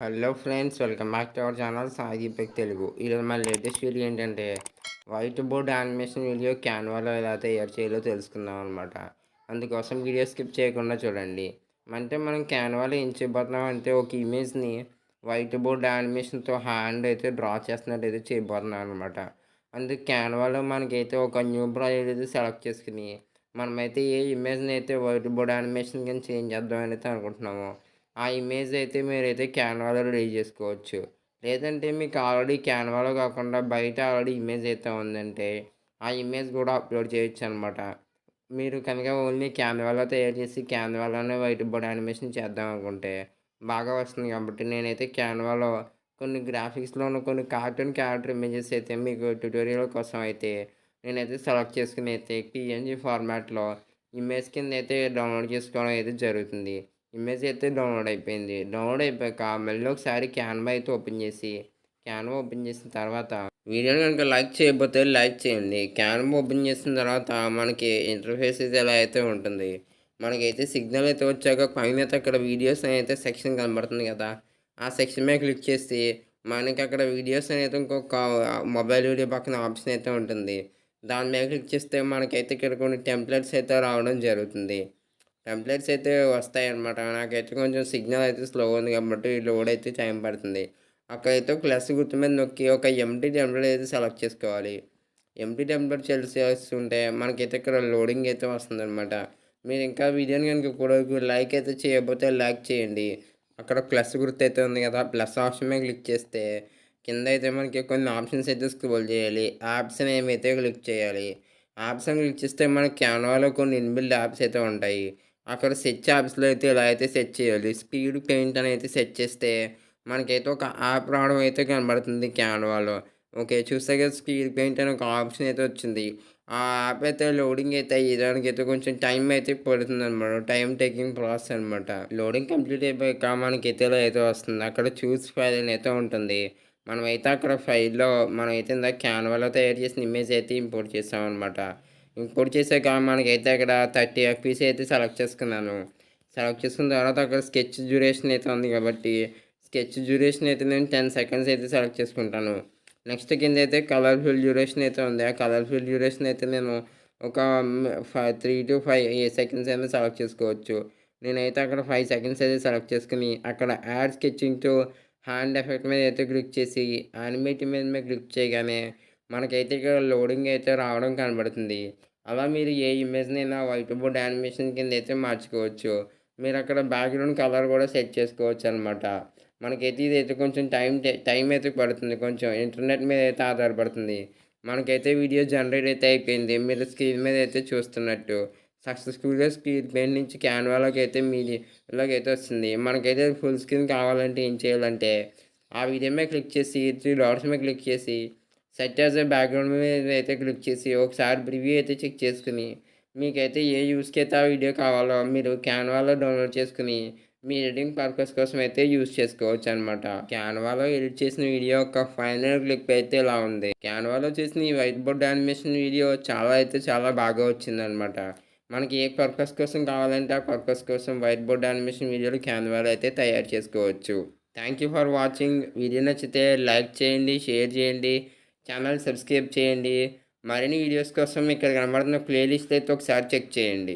Hello friends, welcome back to our channel Sai Deepak Telugu. ఈరోజు మన latest video ఏంటంటే వైట్ బోర్డ్ యానిమేషన్ వీడియో క్యాన్వాలో ఎలా తయారు చేయాలో తెలుసుకుందాం అనమాట. అందుకోసం వీడియో స్కిప్ చేయకుండా చూడండి. అంటే మనం క్యాన్వాలో ఏం చేయబోతున్నాం అంటే ఒక ఇమేజ్ని వైట్ బోర్డ్ యానిమేషన్తో హ్యాండ్ అయితే డ్రా చేస్తున్నట్టయితే చేయబోతున్నాం అనమాట. అందుకు క్యాన్వాలో మనకైతే ఒక న్యూ ప్రాజెక్ట్ అయితే సెలెక్ట్ చేసుకుని మనమైతే ఏ ఇమేజ్ని అయితే వైట్ బోర్డ్ యానిమేషన్ కింద చేంజ్ చేద్దాం అయితే అనుకుంటున్నామో ఆ ఇమేజ్ అయితే మీరైతే క్యాన్వాలో రెడీ చేసుకోవచ్చు. లేదంటే మీకు ఆల్రెడీ క్యాన్వాలో కాకుండా బయట ఆల్రెడీ ఇమేజ్ అయితే ఉందంటే ఆ ఇమేజ్ కూడా అప్లోడ్ చేయొచ్చు అనమాట. మీరు కనుక ఓన్లీ క్యాన్వాలో తయారు చేసి క్యాన్వాలోనే వైట్ బోర్డ్ యానిమేషన్ చేద్దాం అనుకుంటే బాగా వస్తుంది. కాబట్టి నేనైతే క్యాన్వాలో కొన్ని గ్రాఫిక్స్లోను కొన్ని కార్టూన్ క్యారెక్టర్ ఇమేజెస్ అయితే మీకు ట్యుటోరియల్ కోసం అయితే నేనైతే సెలెక్ట్ చేసుకుని అయితే పిఎన్జీ ఫార్మాట్లో ఇమేజ్ కింద అయితే డౌన్లోడ్ చేసుకోవడం అయితే జరుగుతుంది. ఇమేజ్ అయితే డౌన్లోడ్ అయిపోయింది. డౌన్లోడ్ అయిపోయాక మళ్ళీ ఒకసారి క్యాన్వా ఓపెన్ చేసిన తర్వాత వీడియోని కనుక లైక్ చేయకపోతే లైక్ చేయండి. క్యాన్వా ఓపెన్ చేసిన తర్వాత మనకి ఇంటర్ఫేస్ అయితే ఎలా అయితే ఉంటుంది. మనకైతే సిగ్నల్ అయితే వచ్చాక పైన అయితే అక్కడ వీడియోస్ అయితే సెక్షన్ కనబడుతుంది కదా, ఆ సెక్షన్ మీద క్లిక్ చేసి మనకి అక్కడ వీడియోస్ అనేది ఇంకొక మొబైల్ వీడియో పక్కన ఆప్షన్ అయితే ఉంటుంది. దాని మీద క్లిక్ చేస్తే మనకైతే ఇక్కడ కొన్ని టెంప్లెట్స్ అయితే రావడం జరుగుతుంది. టెంప్లెట్స్ అయితే వస్తాయన్నమాట. నాకైతే కొంచెం సిగ్నల్ అయితే స్లోగా ఉంది కాబట్టి లోడ్ అయితే టైం పడుతుంది. అక్కడైతే ప్లస్ గుర్తు మీద నొక్కి ఒక ఎంప్టీ టెంప్లెట్ అయితే సెలెక్ట్ చేసుకోవాలి. ఎంప్టీ టెంప్లెట్ చేస్తుంటే మనకైతే ఇక్కడ లోడింగ్ అయితే వస్తుందన్నమాట. మీరు ఇంకా వీడియోని కనుక కూడా లైక్ అయితే చేయకపోతే లైక్ చేయండి. అక్కడ ప్లస్ గుర్తు అయితే ఉంది కదా, ప్లస్ ఆప్షన్ మీద క్లిక్ చేస్తే కింద అయితే మనకి కొన్ని ఆప్షన్స్ అయితే స్క్రోల్ చేయాలి. యాప్స్ నేమ్ అయితే క్లిక్ చేయాలి. యాప్స్ అని క్లిక్ చేస్తే మనకి క్యాన్వాలో కొన్ని ఇన్‌బిల్ట్ యాప్స్ అయితే ఉంటాయి. అక్కడ సెర్చ్ యాప్స్‌లో అయితే ఇలా అయితే సెర్చ్ చేయాలి. స్పీడ్ పెయింట్ అని అయితే సెర్చ్ చేస్తే మనకైతే ఒక యాప్ రావడం అయితే కనబడుతుంది క్యాన్వాలో. ఓకే, చూస్తే కదా స్పీడ్ పెయింట్ అని ఒక ఆప్షన్ అయితే వచ్చింది. ఆ యాప్ అయితే లోడింగ్ అయితే అయ్యేదానికైతే కొంచెం టైం అయితే పడుతుందనమాట. టైమ్ టేకింగ్ ప్రాసెస్ అనమాట. లోడింగ్ కంప్లీట్ అయిపోయాక మనకైతే ఇలా అయితే వస్తుంది. అక్కడ చూస్ ఫైల్ అని అయితే ఉంటుంది. మనమైతే అక్కడ ఫైల్‌లో మనమైతే ఇందాక క్యాన్వాలో తయారు చేసిన ఇమేజ్ అయితే ఇంపోర్ట్ చేసామనమాట. ఇంపోర్ట్ చేసాక మనకైతే అక్కడ 30 ఎఫ్‌పీస్ అయితే సెలెక్ట్ చేసుకున్నాను. సెలెక్ట్ చేసుకున్న తర్వాత అక్కడ స్కెచ్ డ్యూరేషన్ అయితే ఉంది కాబట్టి స్కెచ్ డ్యూరేషన్ అయితే నేను 10 సెకండ్స్ అయితే సెలెక్ట్ చేసుకుంటాను. నెక్స్ట్ కిందైతే కలర్ ఫిల్ డ్యూరేషన్ అయితే ఉంది. ఆ కలర్ ఫిల్ డ్యూరేషన్ అయితే నేను ఒక 3-5 సెకండ్స్ అయినా సెలెక్ట్ చేసుకోవచ్చు. నేనైతే అక్కడ 5 సెకండ్స్ అయితే సెలెక్ట్ చేసుకొని అక్కడ add sketching to hand effect మీద అయితే క్లిక్ చేసి యానిమేట్ ఇమేజ్ మీద క్లిక్ చేయగానే మనకైతే ఇక్కడ లోడింగ్ అయితే రావడం కనబడుతుంది. అలా మీరు ఏ ఇమేజ్‌నైనా వైట్ బోర్డ్ యానిమేషన్ కింద అయితే మార్చుకోవచ్చు. మీరు అక్కడ బ్యాక్‌గ్రౌండ్ కలర్ కూడా సెట్ చేసుకోవచ్చనమాట. మనకైతే ఇదైతే కొంచెం టైం అయితే పడుతుంది. కొంచెం ఇంటర్నెట్ మీద అయితే ఆధారపడుతుంది. మనకైతే వీడియో జనరేట్ అయితే అయిపోయింది. మీరు స్క్రీన్ మీద అయితే చూస్తున్నట్టు. సక్సెస్‌ఫుల్‌గా స్క్రీన్ పెయింట్ నుంచి క్యాన్వాలోకి అయితే మీది ఇలాగైతే వస్తుంది. మనకైతే ఫుల్ స్క్రీన్ కావాలంటే ఏం చేయాలంటే ఆ వీడియో మీద క్లిక్ చేసి 3 డాట్స్ మీద క్లిక్ చేసి సెట్ యాస్ ఎ బ్యాక్‌గ్రౌండ్ మీద అయితే క్లిక్ చేసి ఒకసారి ప్రివ్యూ అయితే చెక్ చేసుకొని మీకైతే ఏ యూజ్‌కి అయితే ఆ వీడియో కావాలో మీరు క్యాన్వాలో డౌన్లోడ్ చేసుకొని మీ ఎడిటింగ్ పర్పస్ కోసం అయితే యూజ్ చేసుకోవచ్చనమాట. క్యాన్వాలో ఎడిట్ చేసిన వీడియో యొక్క ఫైనల్ క్లిప్ అయితే ఇలా ఉంది. క్యాన్వాలో చేసిన ఈ వైట్ బోర్డ్ యానిమేషన్ వీడియో చాలా బాగా వచ్చిందనమాట. మనకి ఏ పర్పస్ కోసం కావాలంటే ఆ పర్పస్ కోసం వైట్ బోర్డ్ యానిమేషన్ వీడియోలు క్యాన్వాలో అయితే తయారు చేసుకోవచ్చు. Thank you for watching. Video నచ్చితే లైక్ చేయండి, షేర్ చేయండి, ఛానల్ సబ్స్క్రైబ్ చేయండి. మరిన్ని వీడియోస్ కోసం ఇక్కడ కనబడుతున్న ప్లేలిస్ట్ అయితే ఒకసారి చెక్ చేయండి.